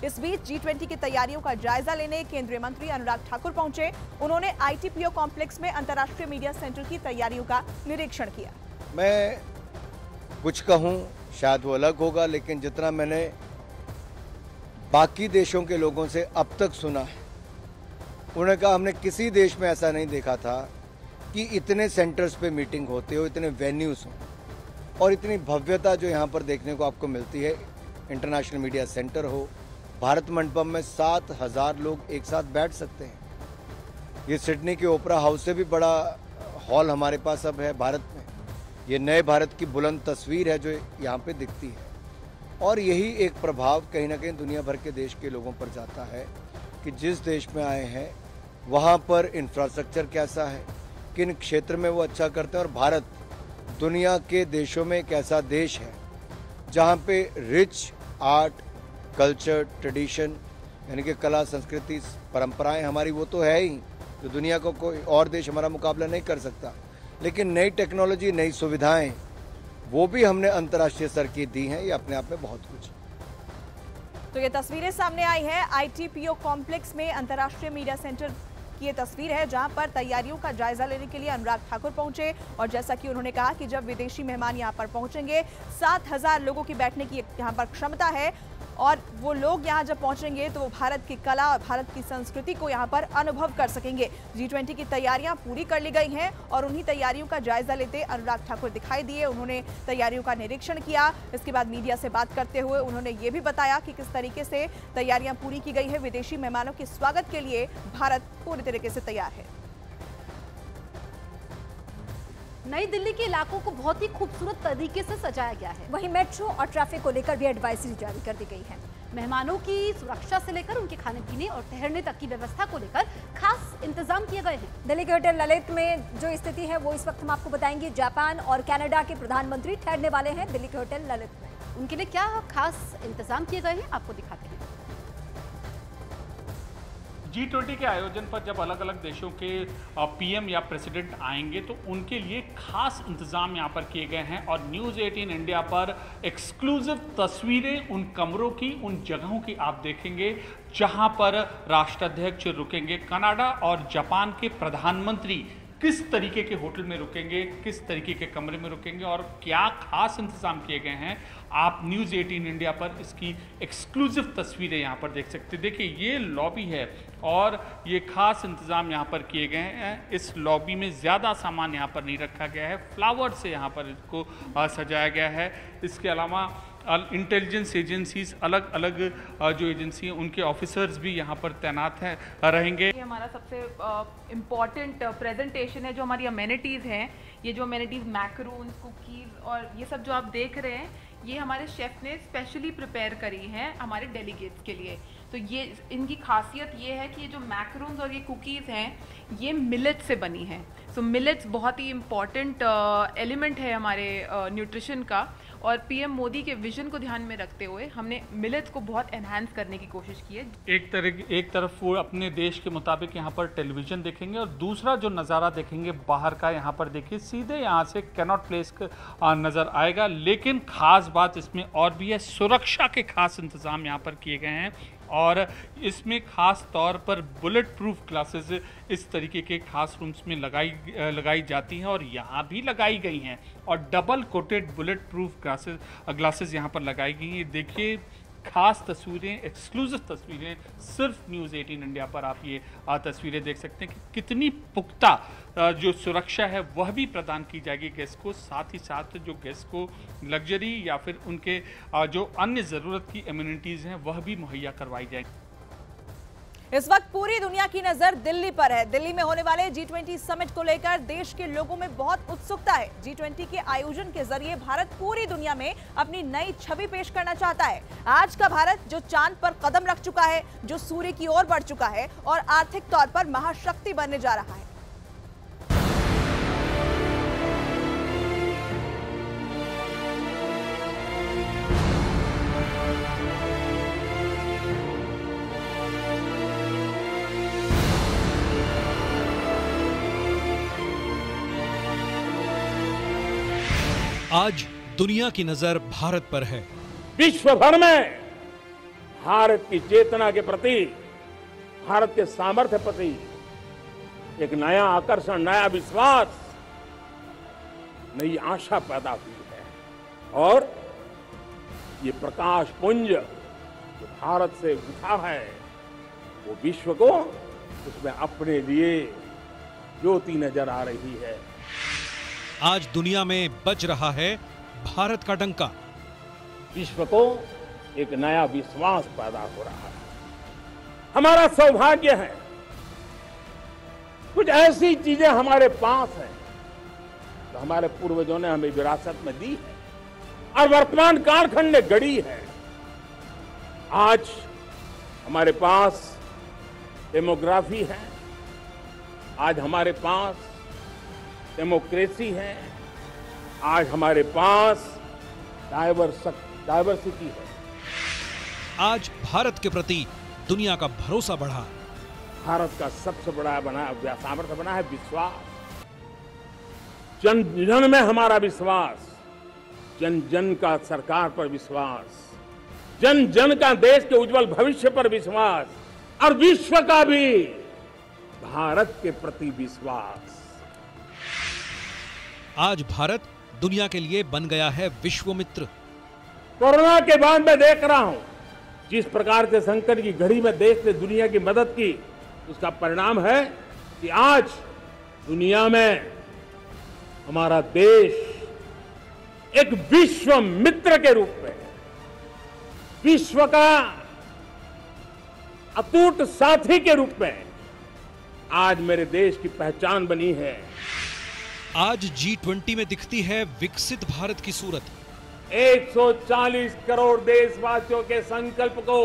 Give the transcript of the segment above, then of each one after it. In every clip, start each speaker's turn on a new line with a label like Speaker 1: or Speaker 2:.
Speaker 1: इस बीच G20 की तैयारियों का जायजा लेने केंद्रीय मंत्री अनुराग ठाकुर पहुंचे। उन्होंने ITPO कॉम्प्लेक्स में अंतर्राष्ट्रीय मीडिया सेंटर की तैयारियों का निरीक्षण किया।
Speaker 2: मैं कुछ कहूं शायद वो अलग होगा, लेकिन जितना मैंने बाकी देशों के लोगों से अब तक सुना है, उन्होंने कहा हमने किसी देश में ऐसा नहीं देखा था कि इतने सेंटर्स पे मीटिंग होते हो, इतने वेन्यूज़ हों और इतनी भव्यता जो यहाँ पर देखने को आपको मिलती है। इंटरनेशनल मीडिया सेंटर हो, भारत मंडपम में 7,000 लोग एक साथ बैठ सकते हैं। ये सिडनी के ओपरा हाउस से भी बड़ा हॉल हमारे पास अब है भारत में। ये नए भारत की बुलंद तस्वीर है जो यहाँ पे दिखती है और यही एक प्रभाव कहीं ना कहीं दुनिया भर के देश के लोगों पर जाता है कि जिस देश में आए हैं वहाँ पर इंफ्रास्ट्रक्चर कैसा है, किन क्षेत्र में वो अच्छा करते हैं। और भारत दुनिया के देशों में एक ऐसा देश है जहाँ पे रिच आर्ट, कल्चर, ट्रेडिशन यानी कि कला, संस्कृति, परंपराएं हमारी वो तो है ही, जो दुनिया को कोई और देश हमारा मुकाबला नहीं कर सकता। लेकिन नई टेक्नोलॉजी, नई सुविधाएं वो भी हमने अंतर्राष्ट्रीय स्तर की दी हैं। ये अपने आप में बहुत कुछ।
Speaker 1: तो ये तस्वीरें सामने आई है ITPO कॉम्प्लेक्स में अंतर्राष्ट्रीय मीडिया सेंटर की ये तस्वीर है, जहां पर तैयारियों का जायजा लेने के लिए अनुराग ठाकुर पहुंचे। और जैसा कि उन्होंने कहा कि जब विदेशी मेहमान यहां पर पहुंचेंगे, 7,000 लोगों की बैठने की यहां पर क्षमता है और वो लोग यहां जब पहुंचेंगे तो वो भारत की कला और भारत की संस्कृति को यहां पर अनुभव कर सकेंगे। G20 की तैयारियां पूरी कर ली गई हैं और उन्हीं तैयारियों का जायजा लेते अनुराग ठाकुर दिखाई दिए। उन्होंने तैयारियों का निरीक्षण किया। इसके बाद मीडिया से बात करते हुए उन्होंने ये भी बताया कि किस तरीके से तैयारियां पूरी की गई है। विदेशी मेहमानों के स्वागत के लिए भारत पूरी तरीके से तैयार है।
Speaker 3: नई दिल्ली के इलाकों को बहुत ही खूबसूरत तरीके से सजाया गया है। वहीं मेट्रो और ट्रैफिक को लेकर भी एडवाइजरी जारी कर दी गई है। मेहमानों की सुरक्षा से लेकर उनके खाने पीने और ठहरने तक की व्यवस्था को लेकर खास इंतजाम किए गए हैं। दिल्ली के होटल ललित में जो स्थिति है वो इस वक्त हम आपको बताएंगे। जापान और कनाडा के प्रधानमंत्री ठहरने वाले हैं दिल्ली के होटल ललित में। उनके लिए क्या खास इंतजाम किए गए हैं आपको दिखाते हैं।
Speaker 4: G20 के आयोजन पर जब अलग अलग देशों के PM या प्रेसिडेंट आएंगे तो उनके लिए खास इंतजाम यहाँ पर किए गए हैं और न्यूज़ 18 इंडिया पर एक्सक्लूसिव तस्वीरें उन कमरों की, उन जगहों की आप देखेंगे जहाँ पर राष्ट्राध्यक्ष रुकेंगे। कनाडा और जापान के प्रधानमंत्री किस तरीके के होटल में रुकेंगे, किस तरीके के कमरे में रुकेंगे और क्या खास इंतजाम किए गए हैं, आप न्यूज़ 18 इंडिया पर इसकी एक्सक्लूसिव तस्वीरें यहाँ पर देख सकते हैं। देखिए ये लॉबी है और ये खास इंतज़ाम यहाँ पर किए गए हैं। इस लॉबी में ज़्यादा सामान यहाँ पर नहीं रखा गया है, फ्लावर से यहाँ पर इसको सजाया गया है। इसके अलावा इंटेलिजेंस एजेंसीज, अलग अलग जो एजेंसी हैं उनके ऑफिसर्स भी यहाँ पर तैनात हैं रहेंगे।
Speaker 5: ये हमारा सबसे इम्पॉर्टेंट प्रेजेंटेशन है। जो हमारी अमेनिटीज़ हैं, ये जो अमेनिटीज़ मैकरून्स, कुकीज़ और ये सब जो आप देख रहे हैं, ये हमारे शेफ़ ने स्पेशली प्रिपेयर करी हैं हमारे डेलीगेट्स के लिए। तो ये इनकी खासियत ये है कि ये जो मैकरून्स और ये कुकीज़ हैं ये मिलेट से बनी हैं। सो मिलेट्स बहुत ही इम्पॉर्टेंट एलिमेंट है हमारे न्यूट्रिशन का और PM मोदी के विजन को ध्यान में रखते हुए हमने मिलेट्स को बहुत एनहांस करने की कोशिश की है।
Speaker 4: एक तरफ वो अपने देश के मुताबिक यहाँ पर टेलीविज़न देखेंगे और दूसरा जो नज़ारा देखेंगे बाहर का, यहाँ पर देखिए सीधे यहाँ से कैनॉट प्लेस नज़र आएगा। लेकिन ख़ास बात इसमें और भी है, सुरक्षा के खास इंतज़ाम यहाँ पर किए गए हैं और इसमें ख़ास तौर पर बुलेट प्रूफ ग्लासेस इस तरीके के खास रूम्स में लगाई जाती हैं और यहाँ भी लगाई गई हैं और double coated bullet proof glasses यहाँ पर लगाई गई हैं। देखिए खास तस्वीरें, एक्सक्लूसिव तस्वीरें, सिर्फ न्यूज़ 18 इंडिया पर आप ये तस्वीरें देख सकते हैं कि कितनी पुख्ता जो सुरक्षा है वह भी प्रदान की जाएगी गेस्ट को। साथ ही साथ जो गेस्ट को लग्जरी या फिर उनके जो अन्य ज़रूरत की एमिनिटीज़ हैं वह भी मुहैया करवाई जाएगी।
Speaker 1: इस वक्त पूरी दुनिया की नजर दिल्ली पर है। दिल्ली में होने वाले G20 समिट को लेकर देश के लोगों में बहुत उत्सुकता है। G20 के आयोजन के जरिए भारत पूरी दुनिया में अपनी नई छवि पेश करना चाहता है। आज का भारत जो चांद पर कदम रख चुका है, जो सूर्य की ओर बढ़ चुका है और आर्थिक तौर पर महाशक्ति बनने जा रहा है।
Speaker 6: आज दुनिया की नजर भारत पर है।
Speaker 7: विश्व भर में
Speaker 6: भारत की चेतना के प्रति, भारत के सामर्थ्य प्रति एक नया आकर्षण, नया विश्वास, नई आशा पैदा हुई है। और ये प्रकाश पुंज जो भारत से उठा है वो विश्व को उसमें अपने लिए ज्योति नजर आ रही है।
Speaker 7: आज दुनिया में बज रहा है भारत का डंका।
Speaker 6: विश्व को एक नया विश्वास पैदा हो रहा है। हमारा सौभाग्य है, कुछ ऐसी चीजें हमारे पास हैं तो हमारे पूर्वजों ने हमें विरासत में दी है और वर्तमान कालखंड ने गढ़ी है। आज हमारे पास डेमोग्राफी है, आज हमारे पास डेमोक्रेसी है, आज हमारे पास डाइवर्सिटी है।
Speaker 7: आज भारत के प्रति दुनिया का भरोसा बढ़ा।
Speaker 6: भारत का सबसे बड़ा सामर्थ्य बना है विश्वास। जन जन में हमारा विश्वास, जन जन का सरकार पर विश्वास, जन जन का देश के उज्जवल भविष्य पर विश्वास और विश्व का भी भारत के प्रति विश्वास।
Speaker 7: आज भारत दुनिया के लिए बन गया है विश्व मित्र।
Speaker 6: कोरोना के बाद मैं देख रहा हूं जिस प्रकार से संकट की घड़ी में देश ने दुनिया की मदद की, उसका परिणाम है कि आज दुनिया में हमारा देश एक विश्व मित्र के रूप में, विश्व का अटूट साथी के रूप में आज मेरे देश की पहचान बनी है।
Speaker 7: आज G20 में दिखती है विकसित भारत की सूरत।
Speaker 6: 140 करोड़ देशवासियों के संकल्प को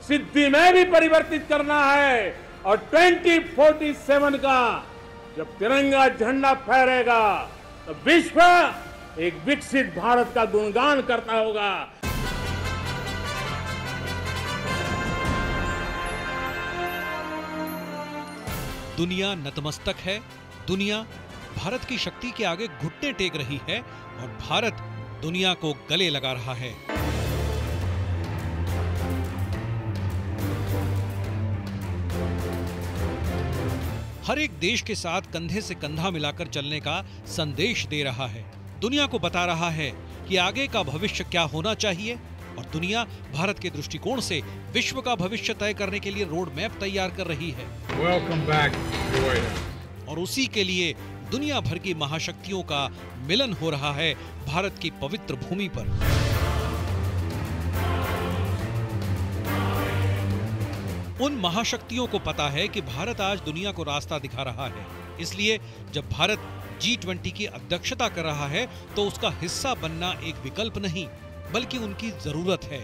Speaker 6: सिद्धि में भी परिवर्तित करना है और 2047 का जब तिरंगा झंडा फहरेगा तो विश्व एक विकसित भारत का गुणगान करता होगा।
Speaker 7: दुनिया नतमस्तक है, दुनिया भारत की शक्ति के आगे घुटने टेक रही है और भारत दुनिया को गले लगा रहा है। हर एक देश के साथ कंधे से कंधा मिलाकर चलने का संदेश दे रहा है, दुनिया को बता रहा है कि आगे का भविष्य क्या होना चाहिए और दुनिया भारत के दृष्टिकोण से विश्व का भविष्य तय करने के लिए रोड मैप तैयार कर रही है।
Speaker 8: Welcome back,
Speaker 7: और उसी के लिए दुनिया भर की महाशक्तियों का मिलन हो रहा है भारत की पवित्र भूमि पर। उन महाशक्तियों को पता है कि भारत आज दुनिया को रास्ता दिखा रहा है, इसलिए जब भारत G20 की अध्यक्षता कर रहा है तो उसका हिस्सा बनना एक विकल्प नहीं बल्कि उनकी जरूरत है।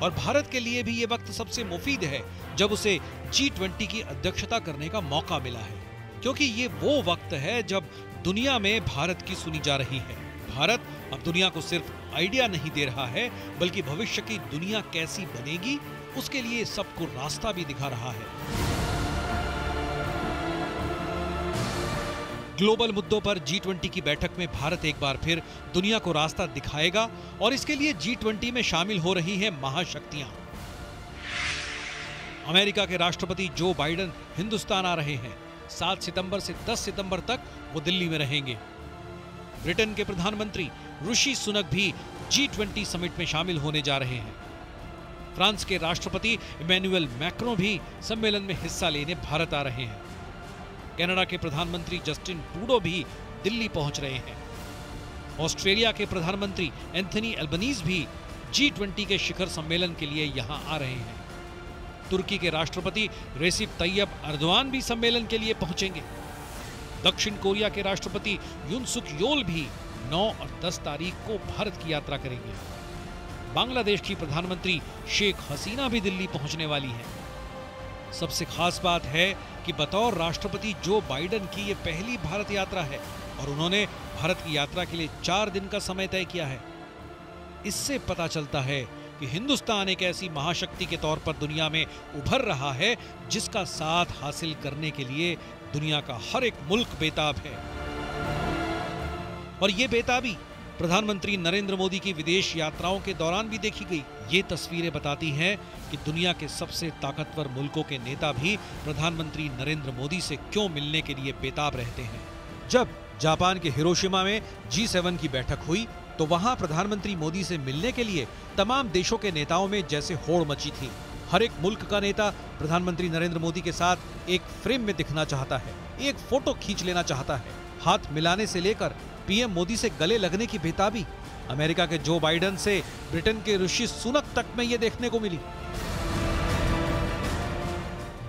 Speaker 7: और भारत के लिए भी ये वक्त सबसे मुफीद है जब उसे G20 की अध्यक्षता करने का मौका मिला है, क्योंकि ये वो वक्त है जब दुनिया में भारत की सुनी जा रही है। भारत अब दुनिया को सिर्फ आइडिया नहीं दे रहा है बल्कि भविष्य की दुनिया कैसी बनेगी उसके लिए सबको रास्ता भी दिखा रहा है। ग्लोबल मुद्दों पर G20 की बैठक में भारत एक बार फिर दुनिया को रास्ता दिखाएगा और इसके लिए G20 में शामिल हो रही हैं महाशक्तियां। अमेरिका के राष्ट्रपति जो बाइडेन हिंदुस्तान आ रहे हैं। 7 सितंबर से 10 सितंबर तक वो दिल्ली में रहेंगे। ब्रिटेन के प्रधानमंत्री ऋषि सुनक भी G20 समिट में शामिल होने जा रहे हैं। फ्रांस के राष्ट्रपति इमैनुअल मैक्रों भी सम्मेलन में हिस्सा लेने भारत आ रहे हैं। कनाडा के प्रधानमंत्री जस्टिन ट्रूडो भी दिल्ली पहुंच रहे हैं। ऑस्ट्रेलिया के प्रधानमंत्री एंथनी एल्बनीज भी G20 के शिखर सम्मेलन के लिए यहां आ रहे हैं। तुर्की के राष्ट्रपति रेसिप तैयब अर्दोआन भी सम्मेलन के लिए पहुंचेंगे। दक्षिण कोरिया के राष्ट्रपति युन सुक योल भी 9 और 10 तारीख को भारत की यात्रा करेंगे। बांग्लादेश की प्रधानमंत्री शेख हसीना भी दिल्ली पहुंचने वाली हैं। सबसे खास बात है कि बतौर राष्ट्रपति जो बाइडेन की ये पहली भारत यात्रा है और उन्होंने भारत की यात्रा के लिए 4 दिन का समय तय किया है। इससे पता चलता है कि हिंदुस्तान एक ऐसी महाशक्ति के तौर पर दुनिया में उभर रहा है जिसका साथ हासिल करने के लिए दुनिया का हर एक मुल्क बेताब है। और ये बेताबी प्रधानमंत्री नरेंद्र मोदी की विदेश यात्राओं के दौरान भी देखी गई। ये तस्वीरें बताती हैं कि दुनिया के सबसे ताकतवर मुल्कों के नेता भी प्रधानमंत्री नरेंद्र मोदी से क्यों मिलने के लिए बेताब रहते हैं। जब जापान के हिरोशिमा में G7 की बैठक हुई तो वहां प्रधानमंत्री मोदी से मिलने के लिए तमाम देशों के नेताओं में जैसे होड़ मची थी। हर एक मुल्क का नेता प्रधानमंत्री नरेंद्र मोदी के साथ एक फ्रेम में दिखना चाहता है, एक फोटो खींच लेना चाहता है। हाथ मिलाने से लेकर पीएम मोदी से गले लगने की बेताबी अमेरिका के जो बाइडेन से ब्रिटेन के ऋषि सुनक तक में ये देखने को मिली।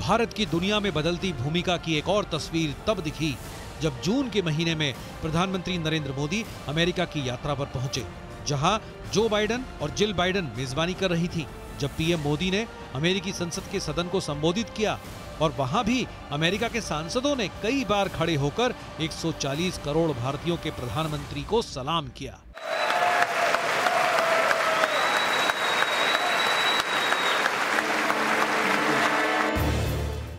Speaker 7: भारत की दुनिया में बदलती भूमिका की एक और तस्वीर तब दिखी जब जून के महीने में प्रधानमंत्री नरेंद्र मोदी अमेरिका की यात्रा पर पहुंचे, जहां जो बाइडेन और जिल बाइडेन मेजबानी कर रही थी। जब पीएम मोदी ने अमेरिकी संसद के सदन को संबोधित किया और वहां भी अमेरिका के सांसदों ने कई बार खड़े होकर 140 करोड़ भारतीयों के प्रधानमंत्री को सलाम किया।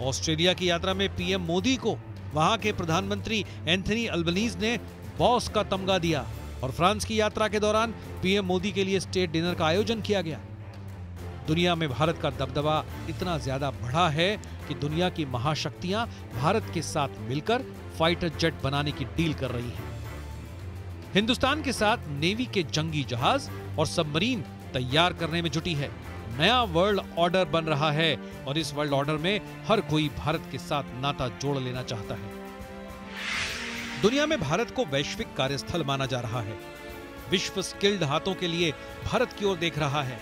Speaker 7: ऑस्ट्रेलिया की यात्रा में पीएम मोदी को वहां के प्रधानमंत्री एंथनी अल्बनीज ने बॉस का तमगा दिया और फ्रांस की यात्रा के दौरान पीएम मोदी के लिए स्टेट डिनर का आयोजन किया गया। दुनिया में भारत का दबदबा इतना ज्यादा बढ़ा है कि दुनिया की महाशक्तियां भारत के साथ मिलकर फाइटर जेट बनाने की डील कर रही हैं। हिंदुस्तान के साथ नेवी के जंगी जहाज और सबमरीन तैयार करने में जुटी है। नया वर्ल्ड ऑर्डर बन रहा है और इस वर्ल्ड ऑर्डर में हर कोई भारत के साथ नाता जोड़ लेना चाहता है। दुनिया में भारत को वैश्विक कार्यस्थल माना जा रहा है। विश्व स्किल्ड हाथों के लिए भारत की ओर देख रहा है।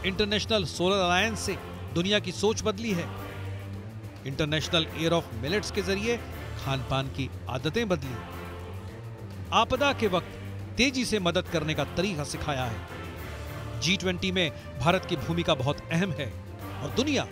Speaker 7: इंटरनेशनल सोलर अलायंस से दुनिया की सोच बदली है। इंटरनेशनल ईयर ऑफ मिलेट्स के जरिए खान पान की आदतें बदली। आपदा के वक्त तेजी से मदद करने का तरीका सिखाया है। G20 में भारत की भूमिका बहुत अहम है और दुनिया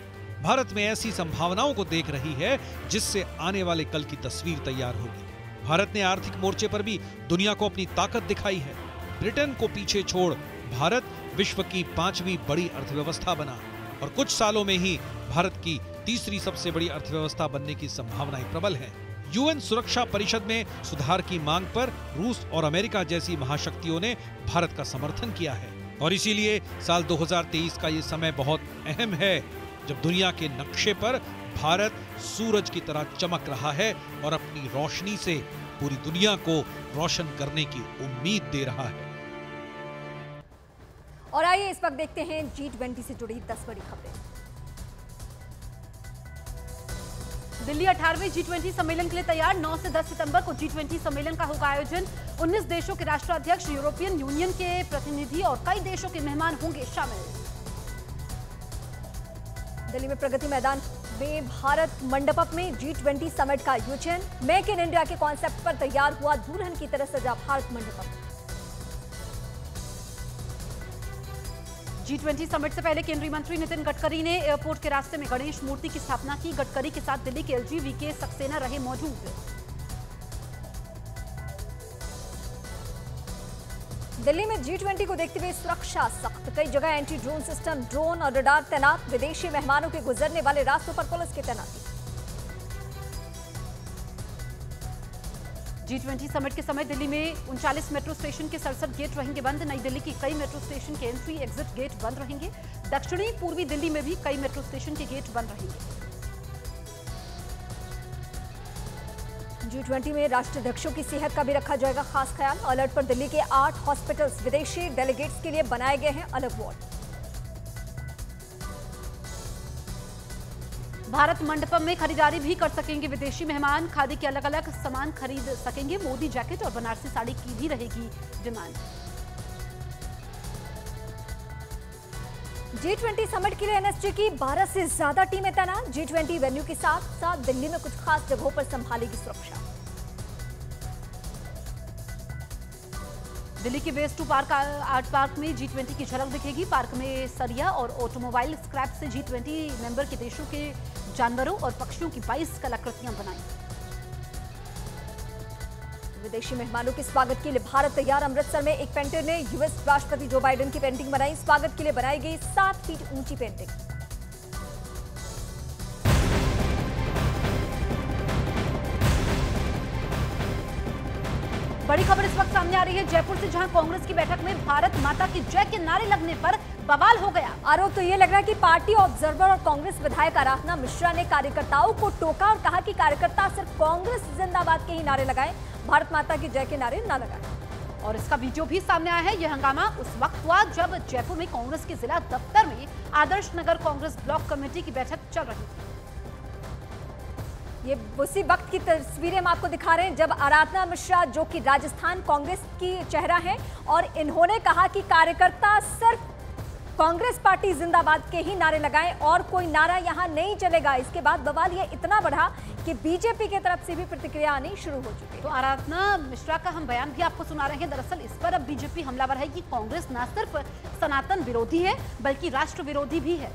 Speaker 7: भारत में ऐसी संभावनाओं को देख रही है जिससे आने वाले कल की तस्वीर तैयार होगी। भारत ने आर्थिक मोर्चे पर भी दुनिया को अपनी ताकत दिखाई है। ब्रिटेन को पीछे छोड़ भारत विश्व की 5वीं बड़ी अर्थव्यवस्था बना और कुछ सालों में ही भारत की 3री सबसे बड़ी अर्थव्यवस्था बनने की संभावनाएं प्रबल हैं। यूएन सुरक्षा परिषद में सुधार की मांग पर रूस और अमेरिका जैसी महाशक्तियों ने भारत का समर्थन किया है और इसीलिए साल 2023 का ये समय बहुत अहम है जब दुनिया के नक्शे पर भारत सूरज की तरह चमक रहा है और अपनी रोशनी से पूरी दुनिया को रोशन करने की उम्मीद दे रहा है।
Speaker 3: और आइए इस वक्त देखते हैं G20 से जुड़ी 10 बड़ी खबरें। दिल्ली 18वें G20 सम्मेलन के लिए तैयार। 9 से 10 सितंबर को G20 सम्मेलन का होगा आयोजन। 19 देशों के राष्ट्राध्यक्ष, यूरोपियन यूनियन के प्रतिनिधि और कई देशों के मेहमान होंगे शामिल। दिल्ली में प्रगति मैदान में भारत मंडपम में G20 समिट का आयोजन। मेक इन इंडिया के कॉन्सेप्ट पर तैयार हुआ दुल्हन की तरह सजा भारत मंडपम। G20 समिट से पहले केंद्रीय मंत्री नितिन गडकरी ने एयरपोर्ट के रास्ते में गणेश मूर्ति की स्थापना की। गडकरी के साथ दिल्ली के LG VK सक्सेना रहे मौजूद। दिल्ली में G20 को देखते हुए सुरक्षा सख्त। कई जगह एंटी ड्रोन सिस्टम, ड्रोन और रडार तैनात। विदेशी मेहमानों के गुजरने वाले रास्तों पर पुलिस की तैनाती। G20 समिट के समय दिल्ली में 39 मेट्रो स्टेशन के 67 गेट रहेंगे बंद। नई दिल्ली की कई मेट्रो स्टेशन के एंट्री एग्जिट गेट बंद रहेंगे। दक्षिणी पूर्वी दिल्ली में भी कई मेट्रो स्टेशन के गेट बंद रहेंगे। G20 में राष्ट्राध्यक्षों की सेहत का भी रखा जाएगा खास ख्याल। अलर्ट पर दिल्ली के 8 हॉस्पिटल्स। विदेशी डेलीगेट्स के लिए बनाए गए हैं अलग वार्ड। भारत मंडपम में खरीदारी भी कर सकेंगे विदेशी मेहमान। खादी के अलग अलग सामान खरीद सकेंगे। मोदी जैकेट और बनारसी साड़ी की भी रहेगी डिमांड। G20 समिट के लिए NSG की 12 से ज्यादा टीमें तैनात। G20 वेन्यू के साथ साथ दिल्ली में कुछ खास जगहों पर संभालेगी सुरक्षा। दिल्ली के waste to park art park में G20 की झलक दिखेगी। पार्क में सरिया और ऑटोमोबाइल स्क्रैप से G20 मेंबर के देशों के जानवरों और पक्षियों की 22 कलाकृतियां बनाई। विदेशी मेहमानों के स्वागत के लिए भारत तैयार। अमृतसर में एक पेंटर ने यूएस राष्ट्रपति जो बाइडेन की पेंटिंग बनाई। स्वागत के लिए बनाई गई 7 फीट ऊंची पेंटिंग। बड़ी खबर इस वक्त सामने आ रही है जयपुर से, जहां कांग्रेस की बैठक में भारत माता की जय के नारे लगने पर बवाल हो गया।
Speaker 8: आरोप तो ये लग रहा है कि पार्टी ऑब्जर्वर और कांग्रेस विधायक आराधना मिश्रा ने कार्यकर्ताओं को टोका और कहा कि कार्यकर्ता सिर्फ कांग्रेस जिंदाबाद के ही नारे लगाएं, भारत माता की जय के नारे न लगाएं।
Speaker 3: और इसका वीडियो भी सामने आया है। यह हंगामा उस वक्त हुआ जब जयपुर में कांग्रेस के जिला दफ्तर में आदर्श नगर कांग्रेस ब्लॉक कमेटी की बैठक चल रही थी।
Speaker 8: ये उसी वक्त की तस्वीरें हम आपको दिखा रहे हैं जब आराधना मिश्रा, जो कि राजस्थान कांग्रेस की चेहरा है, और इन्होंने कहा कि कार्यकर्ता सिर्फ कांग्रेस पार्टी जिंदाबाद के ही नारे लगाएं और कोई नारा यहां नहीं चलेगा। इसके बाद बवाल ये इतना बढ़ा कि बीजेपी की तरफ से भी प्रतिक्रिया आनी शुरू हो चुकी है।
Speaker 3: तो आराधना मिश्रा का हम बयान भी आपको सुना रहे हैं। दरअसल इस पर अब बीजेपी हमलावर है कि कांग्रेस न सिर्फ सनातन विरोधी है बल्कि राष्ट्र विरोधी भी है।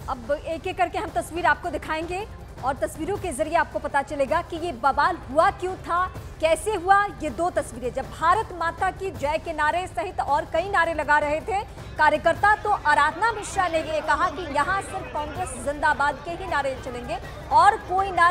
Speaker 8: अब एक एक करके हम तस्वीर आपको दिखाएंगे और तस्वीरों के जरिए आपको पता चलेगा कि ये बवाल हुआ क्यों था, कैसे हुआ। ये दो तस्वीरें जब भारत माता की जय के नारे सहित और कई नारे लगा रहे थे कार्यकर्ता, तो आराधना मिश्रा ने ये कहा कि यहाँ सिर्फ कांग्रेस जिंदाबाद के ही नारे चलेंगे और कोई नारा